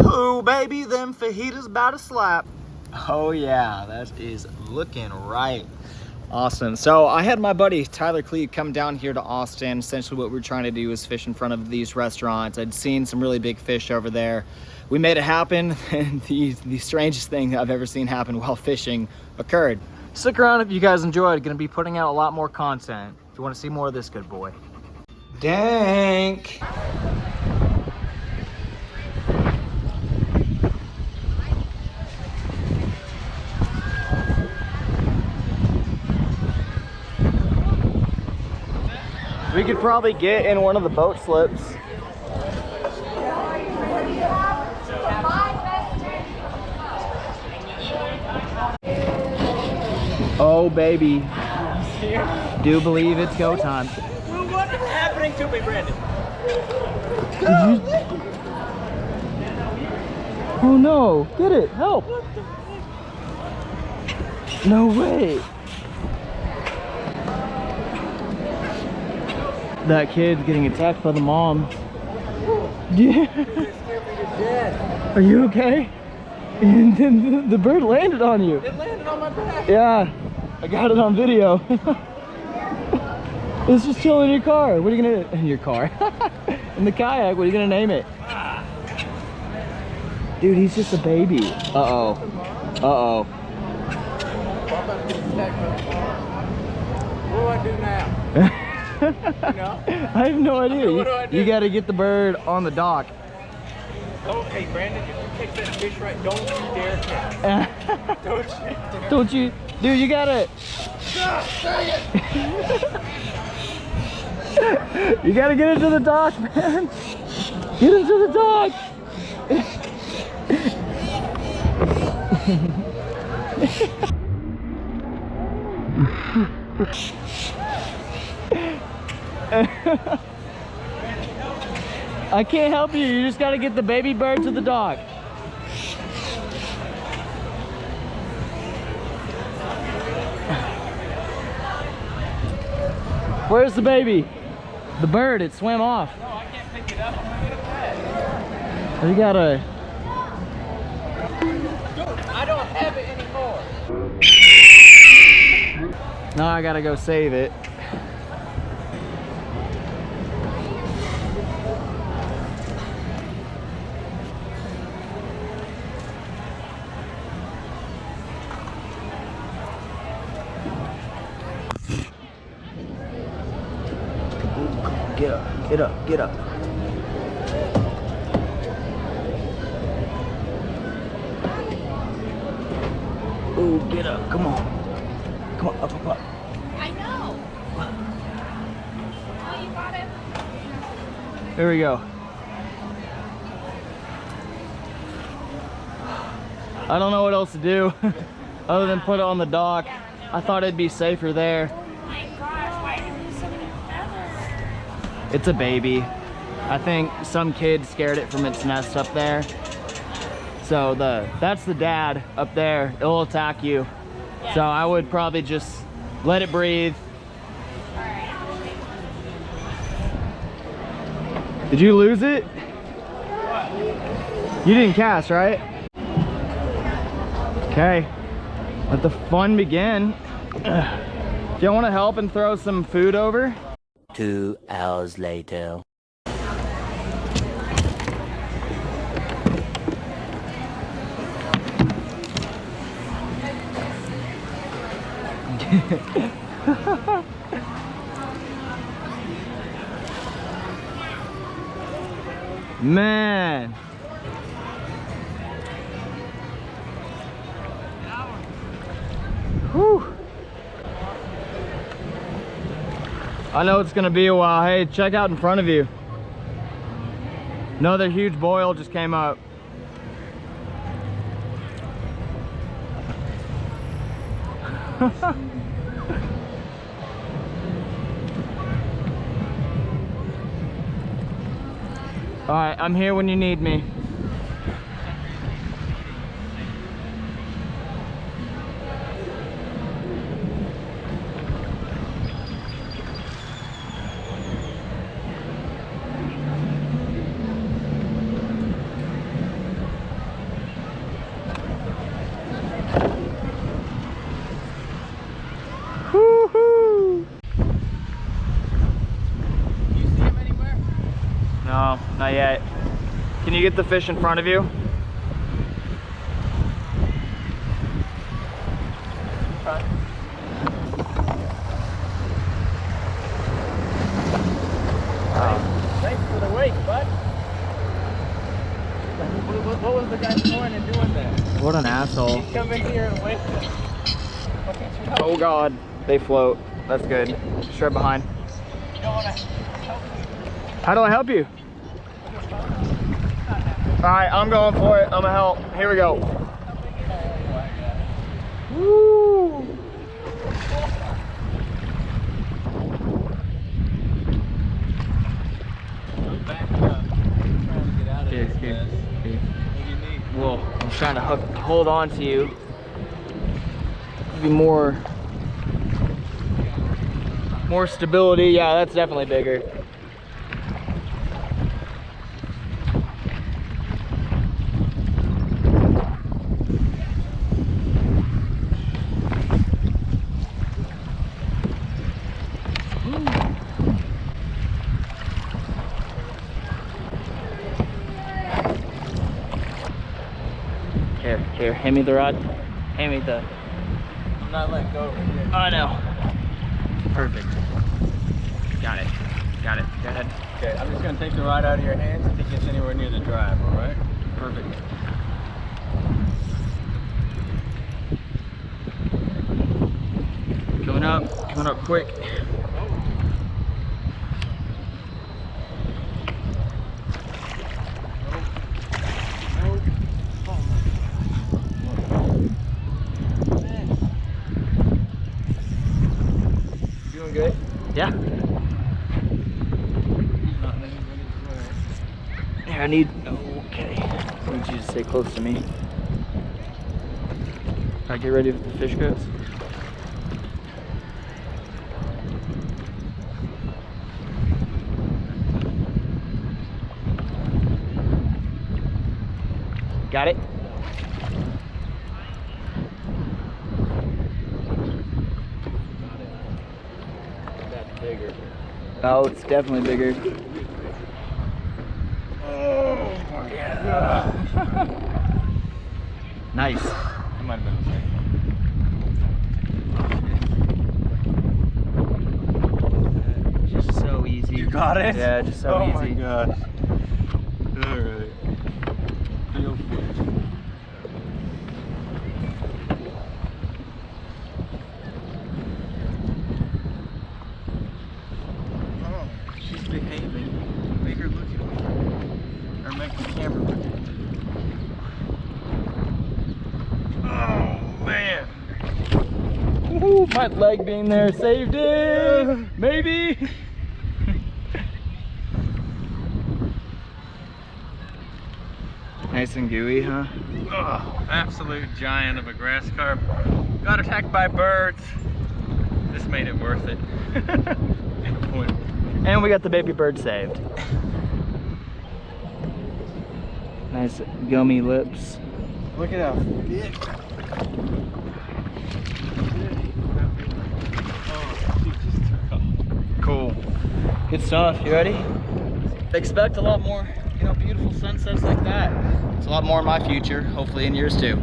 Oh, baby, them fajitas about to slap. Oh, yeah, that is looking right. Awesome. So I had my buddy Tyler Cleve come down here to Austin. Essentially what we're trying to do is fish in front of these restaurants. I'd seen some really big fish over there. We made it happen, and the strangest thing I've ever seen happen while fishing occurred. Stick around if you guys enjoyed. Gonna be putting out a lot more content if you want to see more of this good boy. Dank. We could probably get in one of the boat slips. Oh, baby. Do believe it's go time. Well, what is happening to me, Brandon? Oh no, get it, help. No way. That kid's getting attacked by the mom. Yeah. Are you okay? And then the bird landed on you. It landed on my back. Yeah, I got it on video. It's just chilling in your car. What are you gonna, in your car? In the kayak, what are you gonna name it? Dude, he's just a baby. Uh-oh. Uh-oh. What do I do now? You know? I have no idea. What do I do? You gotta get the bird on the dock. Okay, Brandon, if you take that fish right, don't you dare catch it. Don't you? Don't you? Dude, you gotta... Dang it! You gotta get into the dock, man. Get into the dock. I can't help you. You just gotta get the baby bird to the dock. Where's the baby? The bird, it swam off. No, I can't pick it up. I'm gonna get a bag. You gotta... Dude, I don't have it anymore. Now I gotta go save it. Get up, get up, get up. Oh, get up, come on. Come on, up, up, up. I know. Oh, you got it? There we go. I don't know what else to do other than put it on the dock. I thought it'd be safer there. Oh my gosh, why do you lose so many feathers? It's a baby. I think some kid scared it from its nest up there. So that's the dad up there. It'll attack you. Yeah. So I would probably just let it breathe. All right. Did you lose it? You didn't cast, right? Okay, let the fun begin. Do you want to help and throw some food over? 2 hours later. Man. Whew. I know it's gonna be a while. Hey, check out in front of you. Another huge boil just came up. All right, I'm here when you need me. No, not yet. Can you get the fish in front of you? Thanks for the wait, bud. What was the guy doing and doing there? What an asshole. He's come in here and wasted. Oh God, they float. That's good. Just right behind. You don't want to help me? How do I help you? All right, I'm going for it. I'm gonna help. Here we go. Woo! Well, I'm trying to hold on to you. Be more stability. Yeah, that's definitely bigger. Here, hand me the rod. Hand me the... I'm not letting go of it yet. I know. Perfect. Got it. Got it. Go ahead. Okay, I'm just going to take the rod out of your hands if it gets anywhere near the drive, alright? Perfect. Coming up quick. Good? Yeah. Here, I need. Okay. I need you to stay close to me. Alright, get ready for the fish goes. Got it? Bigger. Oh, it's definitely bigger. Oh my God. Nice. That might have been the same. Just so easy. You got it? Yeah, just so oh easy. Oh my gosh. Alright. Real quick. She's behaving. Make her look at me. Or make the camera look at me. Oh man. Ooh, my leg being there saved it. Maybe. Nice and gooey, huh? Oh, absolute giant of a grass carp. Got attacked by birds. This made it worth it. And we got the baby bird saved. Nice gummy lips. Look at how big. Cool. Good stuff. You ready? Expect a lot more, beautiful sunsets like that. It's a lot more in my future, hopefully in yours too.